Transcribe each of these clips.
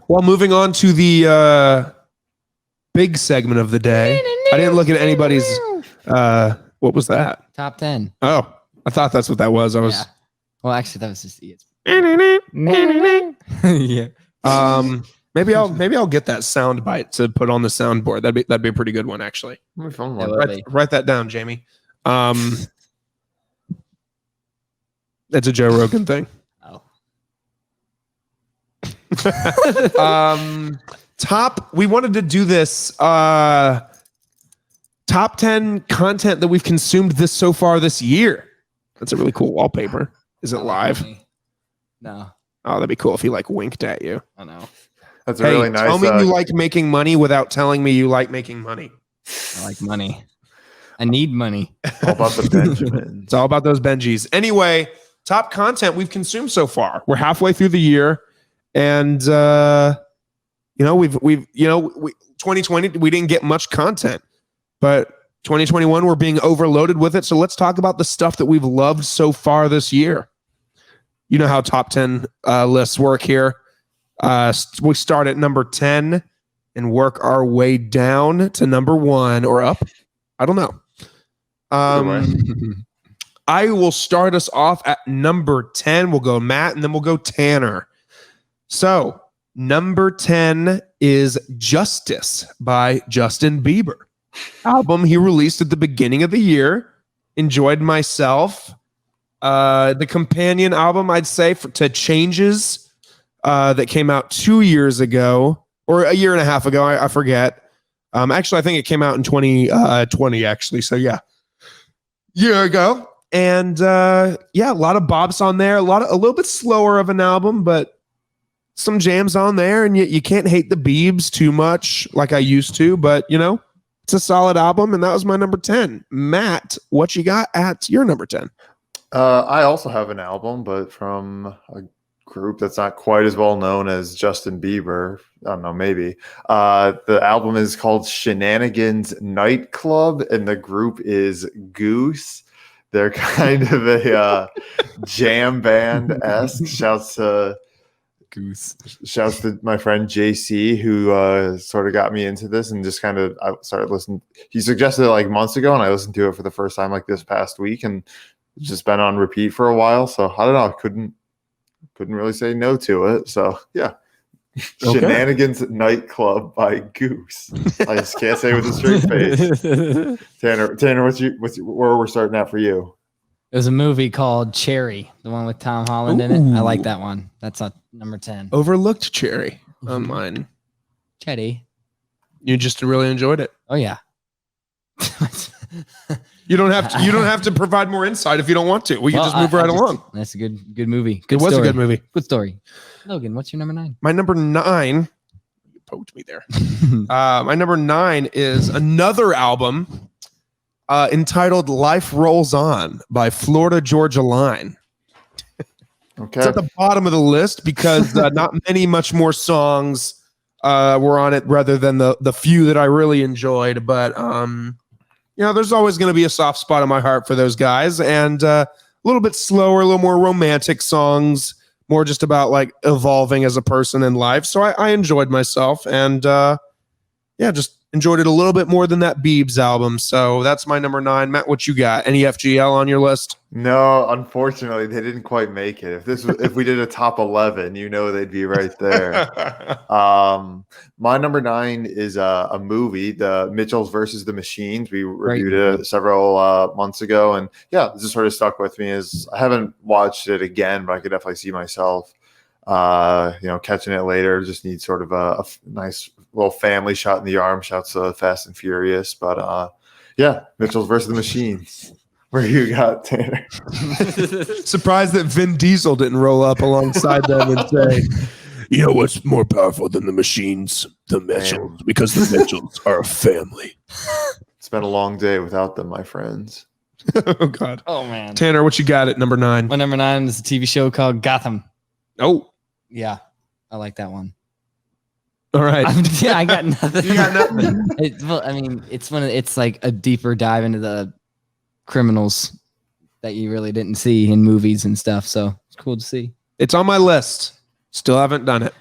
Well, moving on to the big segment of the day. I didn't look at anybody's. What was that? Top 10. Oh, I thought that's what that was. I was. Yeah. Well, actually, that was just ESPN. Yeah. Maybe I'll get that sound bite to put on the soundboard. That'd be a pretty good one, actually. Fun It one. will be. Write that down, Jamie. That's a Joe Rogan thing. Oh. We wanted to do this top 10 content that we've consumed so far this year. That's a really cool wallpaper. Is it live? No. Oh, that'd be cool if he like winked at you. I know. That's a really nice. Tell me you like making money without telling me you like making money. I like money. I need money. All about the Benjamins. It's all about those Benjis. Anyway, top content we've consumed so far. We're halfway through the year, and we've 2020 we didn't get much content, but 2021 we're being overloaded with it. So let's talk about the stuff that we've loved so far this year. You know how top 10 lists work here. We start at number 10 and work our way down to number 1 or up. I don't know. I will start us off at number 10. We'll go Matt and then we'll go Tanner. So number 10 is Justice by Justin Bieber. Album he released at the beginning of the year. Enjoyed myself. The companion album, I'd say, to Changes that came out 2 years ago or a year and a half ago. I forget. Actually, I think it came out in 2020, actually. So, yeah. Year ago. And, a lot of bops on there. A little bit slower of an album, but some jams on there. And you can't hate the Biebs too much like I used to. But, it's a solid album. And that was my number 10. Matt, what you got at your number 10? I also have an album, but from a group that's not quite as well known as Justin Bieber. I don't know, maybe. The album is called Shenanigans Nightclub, and the group is Goose. They're kind of a jam band-esque. Shouts to Goose. Shouts to my friend JC, who sort of got me into this and just kind of I started listening. He suggested it like months ago, and I listened to it for the first time like this past week, and it's just been on repeat for a while. So I don't know. I couldn't really say no to it. So yeah. Okay. Shenanigans Nightclub by Goose. I just can't say with a straight face. Tanner, where we're starting at for you? It was a movie called Cherry, the one with Tom Holland in it. I like that one. That's number 10. Overlooked Cherry on mine. Cherry. You just really enjoyed it. Oh yeah. You don't have to provide more insight if you don't want to. We can just move right along. That's a good movie. It was a good movie. Good story. Logan, what's your number 9? My number 9, you poked me there. My number 9 is another album entitled Life Rolls On by Florida Georgia Line. Okay. It's at the bottom of the list because not much more songs were on it rather than the few that I really enjoyed. But there's always going to be a soft spot in my heart for those guys, and a little bit slower, a little more romantic songs, more just about like evolving as a person in life. So I enjoyed myself, and just enjoyed it a little bit more than that Biebs album. So that's my number 9. Matt, what you got? Any FGL on your list? No, unfortunately, they didn't quite make it. If we did a top 11, they'd be right there. My number 9 is a movie, The Mitchells versus the Machines. We reviewed it several months ago, and this just sort of stuck with me. As I haven't watched it again, but I could definitely see myself, catching it later. Just need sort of a nice little family shot in the arm. Shouts to Fast and Furious, but Mitchells versus the Machines. Where you got, Tanner? Surprised that Vin Diesel didn't roll up alongside them and say, what's more powerful than the Machines? The Mitchells, because the Mitchells are a family. It's been a long day without them, my friends. Oh, God. Oh, man. Tanner, what you got at number 9? My number 9 is a TV show called Gotham. Oh. Yeah, I like that one. All right. I got nothing. You got nothing. It's like a deeper dive into the criminals that you really didn't see in movies and stuff. So it's cool to see. It's on my list. Still haven't done it.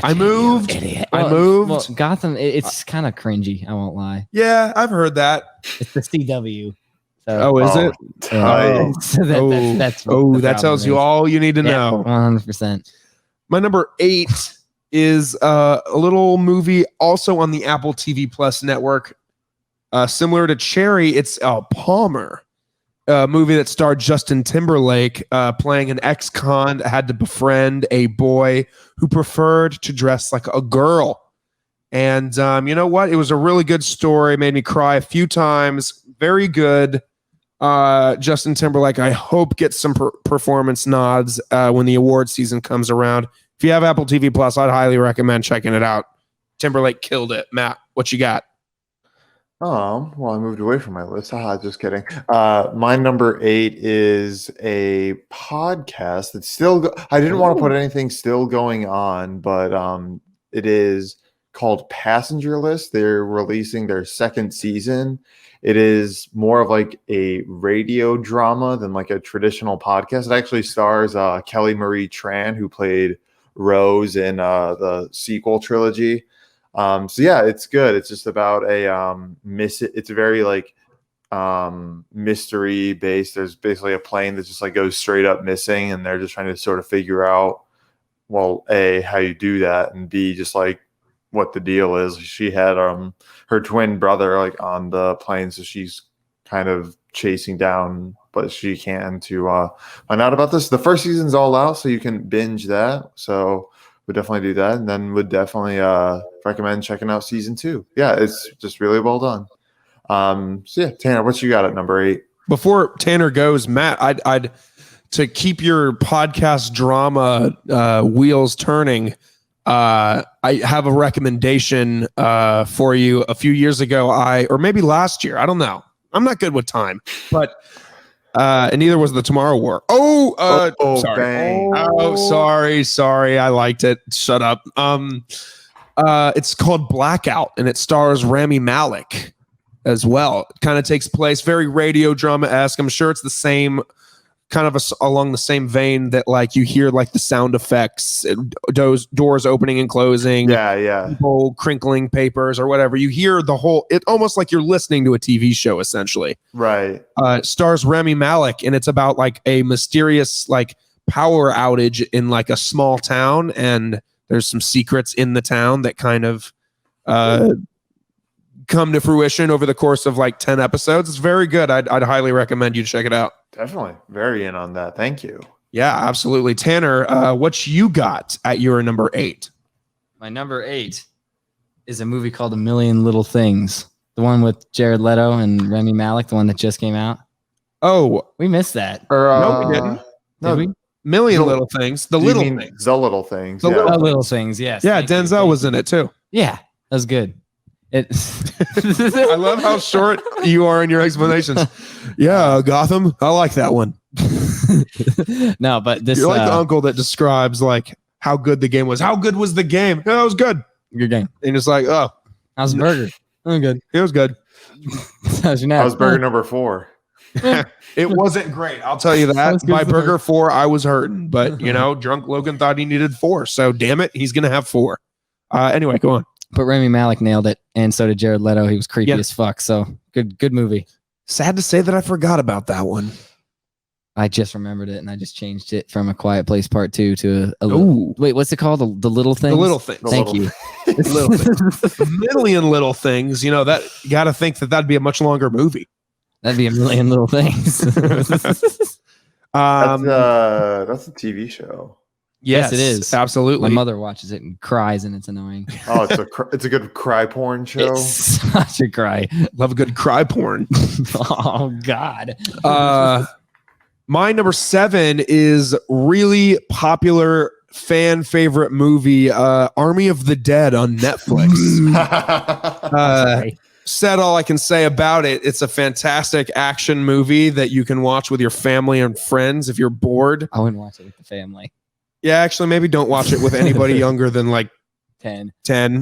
I moved. Idiot. I moved. Well, Gotham, it's kind of cringy. I won't lie. Yeah, I've heard that. It's the CW. So, Oh, is it? tight. so that's that tells you all you need to know. 100%. My number 8 is a little movie also on the Apple TV Plus network. Similar to Cherry, it's Palmer, a movie that starred Justin Timberlake playing an ex-con that had to befriend a boy who preferred to dress like a girl. And you know what? It was a really good story. Made me cry a few times. Very good. Justin Timberlake, I hope, gets some performance nods when the award season comes around. If you have Apple TV Plus, I'd highly recommend checking it out. Timberlake killed it. Matt, what you got? Well, I moved away from my list. Just kidding. My number 8 is a podcast that's still. I didn't want to put anything still going on, but it is called Passenger List. They're releasing their second season. It is more of like a radio drama than like a traditional podcast. It actually stars Kelly Marie Tran, who played Rose in the sequel trilogy. So yeah, it's good. It's just about it's very like mystery based. There's basically a plane that just like goes straight up missing, and they're just trying to sort of figure out, well, A, how you do that, and B, just like what the deal is. She had her twin brother like on the plane, so she's kind of chasing down, but she can to find out about this. The first season's all out, so you can binge that. So would definitely do that, and then would definitely recommend checking out season 2. Yeah, it's just really well done. So yeah, Tanner, what you got at number 8? Before Tanner goes, Matt, I'd to keep your podcast drama wheels turning. I have a recommendation for you. A few years ago, or maybe last year, I don't know. I'm not good with time, but and neither was the Tomorrow War. Sorry. Bang. Sorry. I liked it. Shut up. It's called Blackout, and it stars Rami Malek as well. It kind of takes place very radio drama-esque. I'm sure it's the same kind of along the same vein that like you hear like the sound effects, doors opening and closing, people crinkling papers or whatever. You hear it almost like you're listening to a TV show essentially. Right. It stars Rami Malek, and it's about like a mysterious like power outage in like a small town, and there's some secrets in the town that kind of come to fruition over the course of like 10 episodes. It's very good. I'd highly recommend you check it out. Definitely. Very in on that. Thank you. Yeah, absolutely. Tanner, what you got at your number 8? My number 8 is a movie called A Million Little Things. The one with Jared Leto and Rami Malek, the one that just came out. Oh, we missed that. No, we didn't. Did we? Million Little Things. The Little Things. The Little Things. The Little Things, yes. Yeah, Denzel was in it too. Yeah, that was good. I love how short you are in your explanations. Yeah, Gotham. I like that one. No, but this you're like the uncle that describes like how good the game was. How good was the game? Yeah, it was good. Good game. And it's like, oh, how's the burger? Oh, good. It was good. How's your How's burger number 4? It wasn't great. I'll tell you that. By burger 4, I was hurting, but drunk Logan thought he needed 4. So damn it, he's gonna have 4. Anyway, go on. But Rami Malek nailed it, and so did Jared Leto. He was creepy as fuck. So good movie. Sad to say that I forgot about that one. I just remembered it, and I just changed it from A Quiet Place Part 2 to a wait, what's it called? The Little Things? The Little Things. Thank you. Little things. A million little things. That you got to think that'd be a much longer movie. That'd be A Million Little Things. That's a TV show. Yes, it is. Absolutely. My mother watches it and cries, and it's annoying. Oh, it's a good cry porn show. It's such a cry. Love a good cry porn. Oh God. My number 7 is really popular fan favorite movie, Army of the Dead on Netflix. Said all I can say about it. It's a fantastic action movie that you can watch with your family and friends if you're bored. I wouldn't watch it with the family. Yeah, actually, maybe don't watch it with anybody younger than like 10,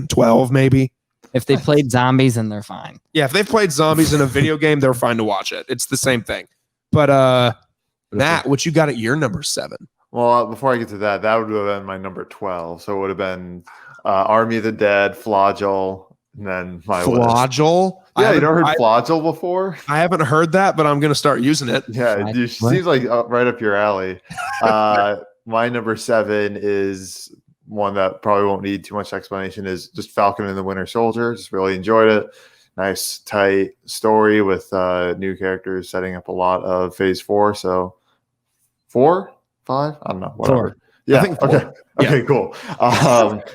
12, maybe. If they played zombies, then they're fine. Yeah, if they've played zombies in a video game, they're fine to watch it. It's the same thing. But Matt, what you got at your number 7? Well, before I get to that, that would have been my number 12. So it would have been Army of the Dead, Flagell, and then my list. Flagell. Yeah, you never heard Flagell before? I haven't heard that, but I'm going to start using it. Yeah, it seems like right up your alley. My number 7 is one that probably won't need too much explanation, is just Falcon and the Winter Soldier. Just really enjoyed it. Nice, tight story with new characters, setting up a lot of Phase 4. So 4, 5, I don't know, whatever. 4. Yeah. I think okay. 4. Okay. Cool.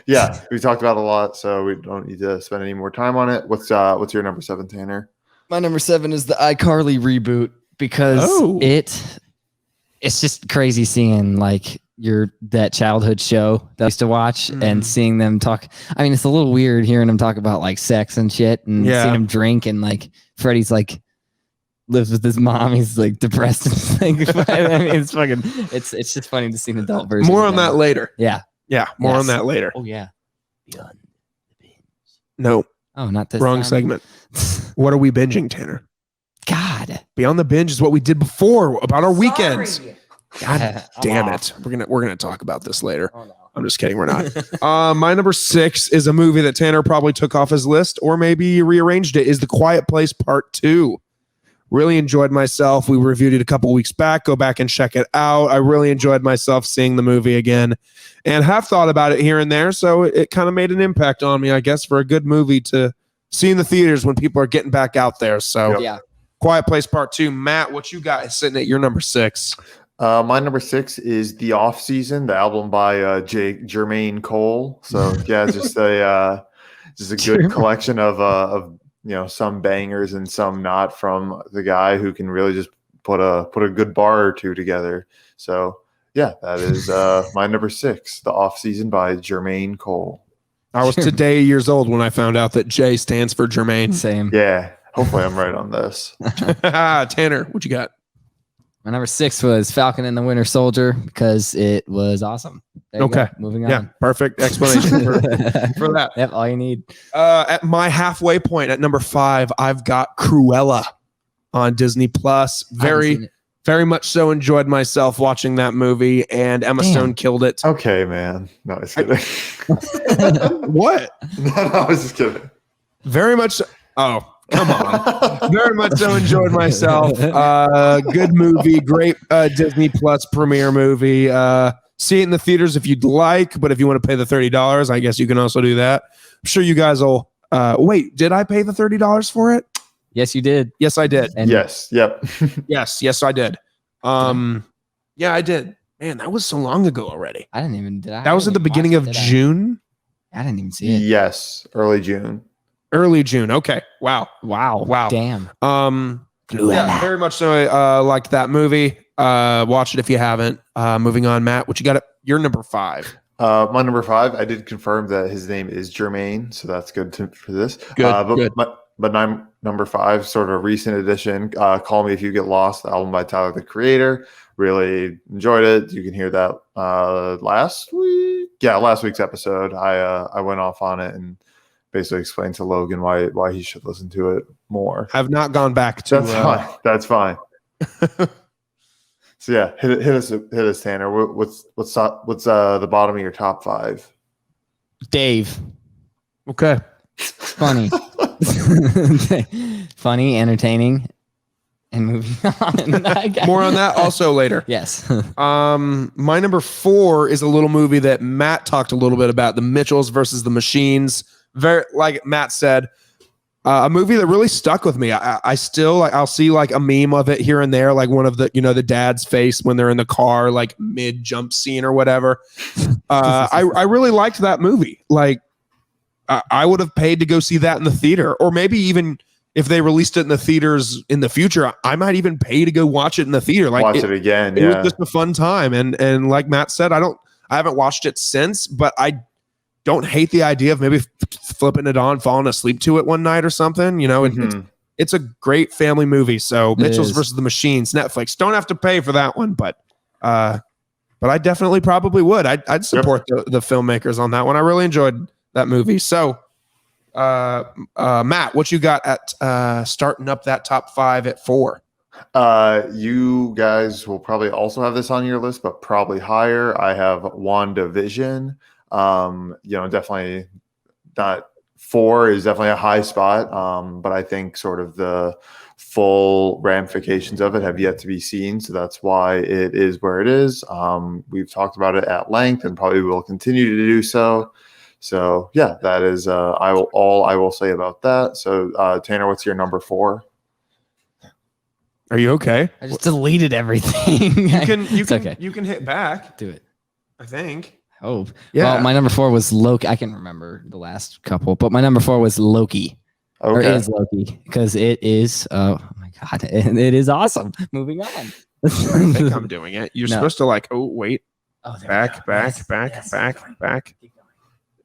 Yeah, we talked about it a lot, so we don't need to spend any more time on it. What's your number 7, Tanner? My number 7 is the iCarly reboot because it's just crazy seeing like that childhood show that I used to watch and seeing them talk. I mean, it's a little weird hearing them talk about like sex and shit and seeing them drink, and like Freddie's like lives with his mom. He's like depressed. And like, I mean, it's fucking. It's just funny to see an adult version. More on that later. Yeah. More on that later. Oh yeah. Beyond the binge. No. Oh, not this. Wrong time. segment. What are we binging, Tanner? God. Beyond the Binge is what we did before about our weekends. God damn it. We're gonna talk about this later. Oh, no. I'm just kidding. We're not. My number 6 is a movie that Tanner probably took off his list or maybe rearranged it. Is The Quiet Place Part 2. Really enjoyed myself. We reviewed it a couple weeks back. Go back and check it out. I really enjoyed myself seeing the movie again and have thought about it here and there. So it kind of made an impact on me, I guess, for a good movie to see in the theaters when people are getting back out there. So Yeah. Quiet Place Part 2. Matt, what you got sitting at your number 6? My number 6 is The Off Season, the album by Jermaine Cole. So yeah, just a good collection of some bangers and some not from the guy who can really just put a good bar or two together. So yeah, that is my number 6, The Off Season by Jermaine Cole. I was today years old when I found out that J stands for Jermaine. Same. Yeah, hopefully I'm right on this. Tanner, what you got? My number 6 was Falcon and the Winter Soldier because it was awesome. There you Okay. go. Moving on. Yeah, perfect explanation for that. Yep, all you need. At my halfway point at number 5, I've got Cruella on Disney Plus. Very much so enjoyed myself watching that movie, and Emma Stone killed it. Okay, man. No, I was kidding. What? No, I was just kidding. Very much. Oh, come on. Very much so enjoyed myself. Good movie. Great Disney Plus premiere movie. See it in the theaters if you'd like, but if you want to pay the $30, I guess you can also do that. I'm sure you guys will. Wait, did I pay the $30 for it? Yes, you did. Yes, I did. And Yes. Yep. Yes, I did. Yeah, I did. Man, that was so long ago already. I didn't even. That was at the beginning of June. I didn't even see it. Yes. Early June. Early June. Okay. Wow. Damn. Yeah, very much so. I liked that movie. Watch it if you haven't. Moving on, Matt. What you got at your number 5? My number 5, I did confirm that his name is Jermaine, so that's good for this. Good. But number 5, sort of a recent addition. Call Me If You Get Lost, the album by Tyler the Creator. Really enjoyed it. You can hear that last week. Yeah, last week's episode. I went off on it and basically explained to Logan why he should listen to it more. Have not gone back to. That's fine. So yeah, hit us, Tanner. What's the bottom of your top 5? Dave. Okay. Funny. Funny, entertaining, and moving on. More on that also later. Yes. My number 4 is a little movie that Matt talked a little bit about, The Mitchells versus the Machines. Very, like Matt said, a movie that really stuck with me. I still I'll see like a meme of it here and there, like one of the the dad's face when they're in the car, like mid jump scene or whatever. I really liked that movie. Like I would have paid to go see that in the theater, or maybe even if they released it in the theaters in the future, I might even pay to go watch it in the theater. Like watch it again. It was just a fun time, and like Matt said, I haven't watched it since, but I don't hate the idea of maybe flipping it on, falling asleep to it one night or something. It's a great family movie. So Mitchells versus the Machines, Netflix. Don't have to pay for that one, but I definitely probably would. I'd support the filmmakers on that one. I really enjoyed that movie. So, Matt, what you got at starting up that top 5 at 4? You guys will probably also have this on your list, but probably higher. I have WandaVision. Definitely not 4 is definitely a high spot. But I think sort of the full ramifications of it have yet to be seen. So that's why it is where it is. We've talked about it at length and probably will continue to do so. So yeah, that is I will say about that. So Tanner, what's your number 4? Are you okay? I just deleted everything. You can hit back. Do it. I think. Oh, Yeah. Well, my number 4 was Loki. I can remember the last couple, but my number 4 was Loki. Or Okay. is Loki because it is. Oh my god, it is awesome. Moving on. I think I'm doing it. You're supposed to wait. Oh, there Back. we go. Yes. Back.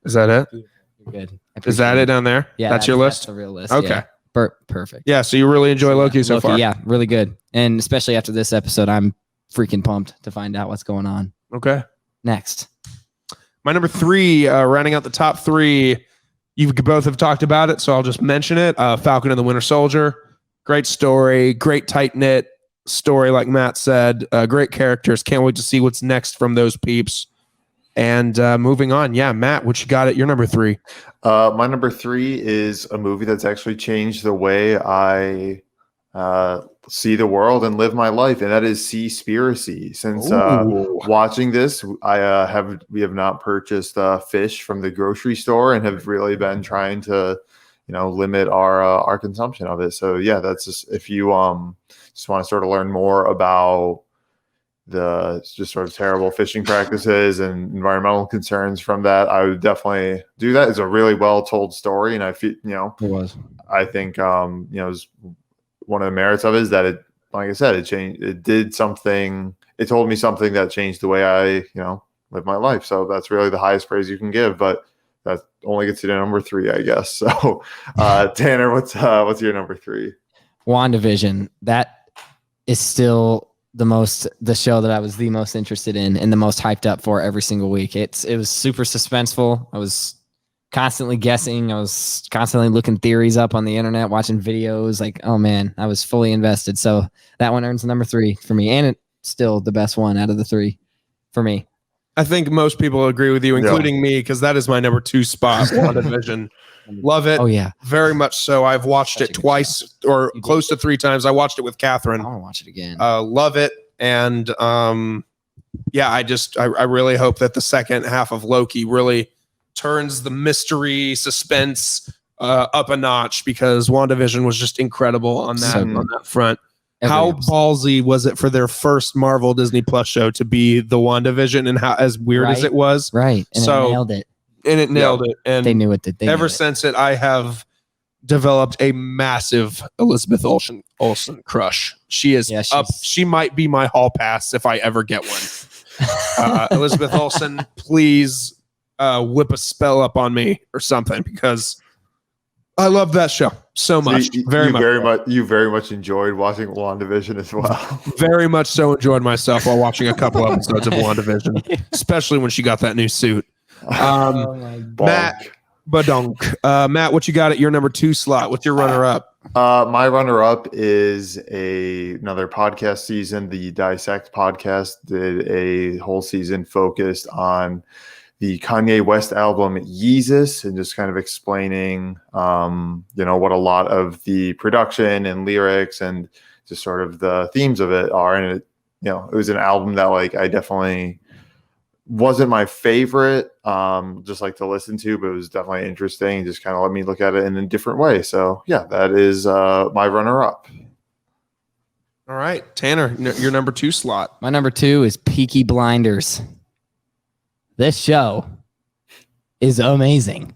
Is that it? You're good. Is that it down there? Yeah, That's your list? That's the real list. Okay. Yeah. Perfect. Yeah, so you really enjoy Loki so far? Yeah, really good. And especially after this episode, I'm freaking pumped to find out what's going on. Okay. Next. My number 3, rounding out the top 3, you both have talked about it, so I'll just mention it. Falcon and the Winter Soldier. Great story, great tight-knit story, like Matt said. Great characters. Can't wait to see what's next from those peeps. And moving on. Yeah, Matt, what you got at your number 3? My number 3 is a movie that's actually changed the way I see the world and live my life, and that is Seaspiracy. Since watching this, we have not purchased fish from the grocery store and have really been trying to, limit our consumption of it. So yeah, that's just if you just want to sort of learn more about the just sort of terrible fishing practices and environmental concerns from that, I would definitely do that. It's a really well told story, and I feel It was. I think is one of the merits of it is that it, like I said, it changed. It did something. It told me something that changed the way I live my life. So that's really the highest praise you can give. But that only gets you to number 3, I guess. So Tanner, what's your number 3? WandaVision. That is still the show that I was the most interested in and the most hyped up for every single week. It was super suspenseful. I was constantly guessing. I was constantly looking theories up on the internet, watching videos. Like, oh man, I was fully invested. So that one earns number 3 for me, and it's still the best one out of the 3 for me. I think most people agree with you, including me, because that is my number 2 spot. WandaVision. Love it. Oh yeah, very much so. I've watched it twice or close to 3 times. I watched it with Catherine. I want to watch it again. Love it. And yeah, I really hope that the second half of Loki really turns the mystery suspense up a notch, because WandaVision was just incredible on that front. How ballsy was it for their first Marvel Disney Plus show to be the WandaVision, and how as weird as it was? Right. And so it nailed it. And it nailed it. And they knew it. Ever since it, I have developed a massive Elizabeth Olsen crush. She is up. She might be my hall pass if I ever get one. Elizabeth Olsen, please whip a spell up on me or something, because I love that show so much. You very much enjoyed watching WandaVision as well. Very much so enjoyed myself while watching a couple episodes of WandaVision, especially when she got that new suit. Matt Badonk. Matt, what you got at your number 2 slot? What's your runner-up? My runner-up is another podcast season. The Dissect podcast did a whole season focused on the Kanye West album Yeezus, and just kind of explaining, what a lot of the production and lyrics and just sort of the themes of it are. And it was an album that I definitely wasn't my favorite, just to listen to, but it was definitely interesting. Just kind of let me look at it in a different way. So yeah, that is my runner-up. All right, Tanner, your number 2 slot. My number 2 is Peaky Blinders. This show is amazing.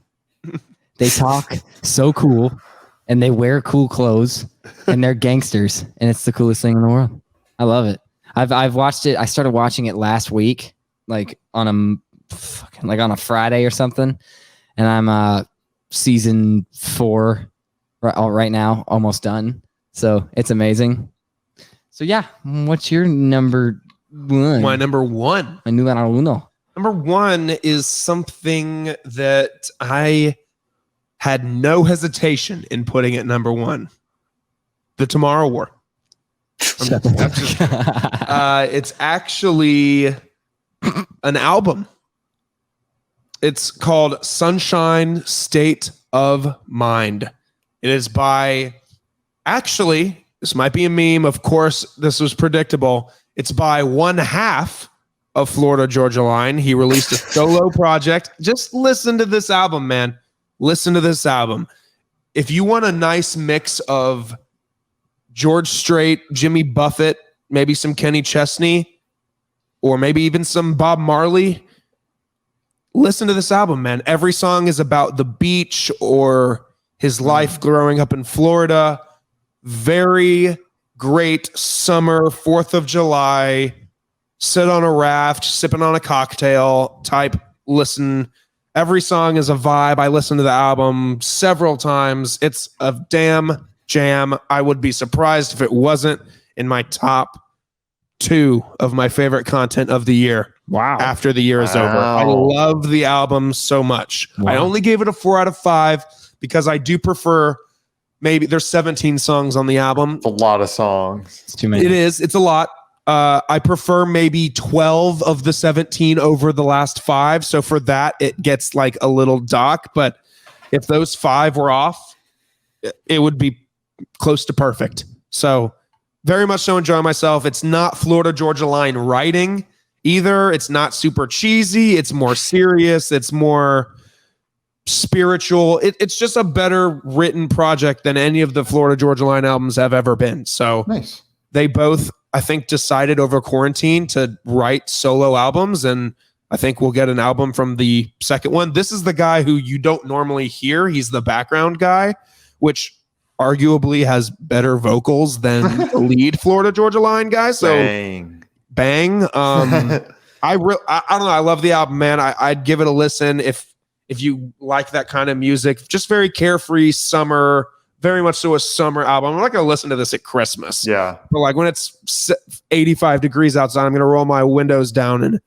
They talk so cool, and they wear cool clothes, and they're gangsters, and it's the coolest thing in the world. I love it. I've watched it. I started watching it last week, on a Friday or something, and I'm season 4 right now, almost done. So it's amazing. So yeah, what's your number 1? My number 1. My numero uno. Number 1 is something that I had no hesitation in putting at number 1. The Tomorrow War. It's actually an album. It's called Sunshine State of Mind. It is by, actually, this might be a meme. Of course, this was predictable. It's by one half of Florida Georgia Line. He released a solo project. Just listen to this album, man. Listen to this album. If you want a nice mix of George Strait, Jimmy Buffett, maybe some Kenny Chesney, or maybe even some Bob Marley, listen to this album, man. Every song is about the beach or his life growing up in Florida. Very great summer, 4th of July, sit on a raft, sipping on a cocktail type listen. Every song is a vibe. I listened to the album several times. It's a damn jam. I would be surprised if it wasn't in my top 2 of my favorite content of the year. Wow. After the year is over. I love the album so much. Wow. I only gave it a 4 out of 5 because I do prefer, maybe there's 17 songs on the album. It's a lot of songs. It's too many. It is. It's a lot. I prefer maybe 12 of the 17 over the last 5. So for that, it gets like a little dark. But if those 5 were off, it would be close to perfect. So very much so enjoying myself. It's not Florida Georgia Line writing either. It's not super cheesy. It's more serious. It's more spiritual. It's just a better written project than any of the Florida Georgia Line albums have ever been. So nice. They both, I think, decided over quarantine to write solo albums, and I think we'll get an album from the second one. This is the guy who you don't normally hear. He's the background guy, which arguably has better vocals than the lead Florida Georgia Line guy. So bang. I don't know. I love the album, man. I'd give it a listen if you like that kind of music. Just very carefree summer. Very much so a summer album. I'm not going to listen to this at Christmas. Yeah. But like when it's 85 degrees outside, I'm going to roll my windows down and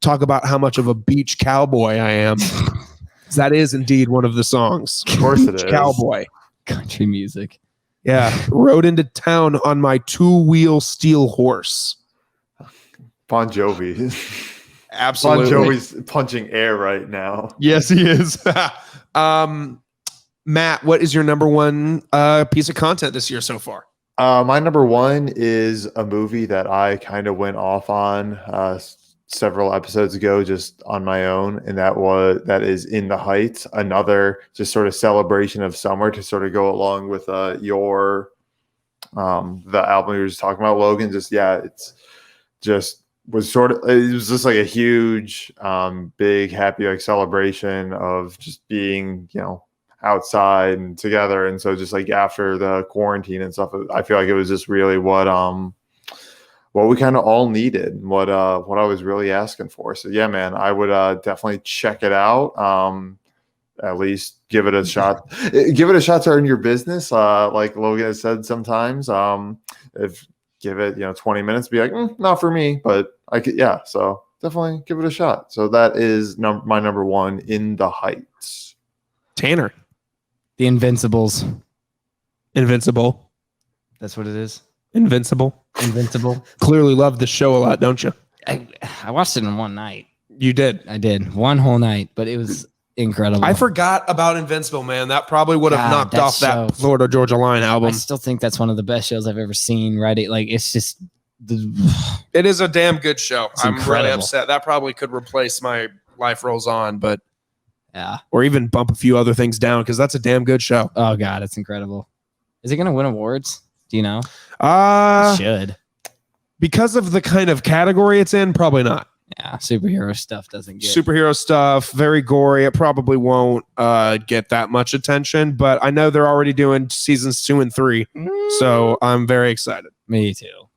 talk about how much of a beach cowboy I am. That is indeed one of the songs. Of course it is. Cowboy. Country music. Yeah. Rode into town on my 2-wheel steel horse. Bon Jovi. Absolutely. Bon Jovi's punching air right now. Yes, he is. Matt, what is your number 1 piece of content this year so far? My number 1 is a movie that I kind of went off on several episodes ago, just on my own, and that is In the Heights. Another just sort of celebration of summer to sort of go along with the album you were just talking about, Logan. It was just like a huge, big, happy like celebration of just being, outside and together. And so just like after the quarantine and stuff, I feel like it was just really what we kind of all needed, and what I was really asking for. So yeah, man, I would definitely check it out. At least give it a shot. Give it a shot to earn your business. Like Logan has said sometimes, give it 20 minutes, be like, not for me, but I could, yeah. So definitely give it a shot. So that is my number 1, In the Heights. Tanner. The Invincibles. Invincible. That's what it is. Invincible. Clearly love the show a lot, don't you? I watched it in one night. You did? I did. One whole night, but it was incredible. I forgot about Invincible, man. That probably would have knocked off that Florida Georgia Line album. I still think that's one of the best shows I've ever seen. Right? It's just... It is a damn good show. I'm incredible. Really upset. That probably could replace my Life Rolls On, but yeah, or even bump a few other things down because that's a damn good show. Oh God, it's incredible. Is it going to win awards? Do you know? It should. Because of the kind of category it's in, probably not. Yeah, superhero stuff doesn't get superhero stuff. Very gory. It probably won't get that much attention, but I know they're already doing seasons 2 and 3, so I'm very excited. Me too.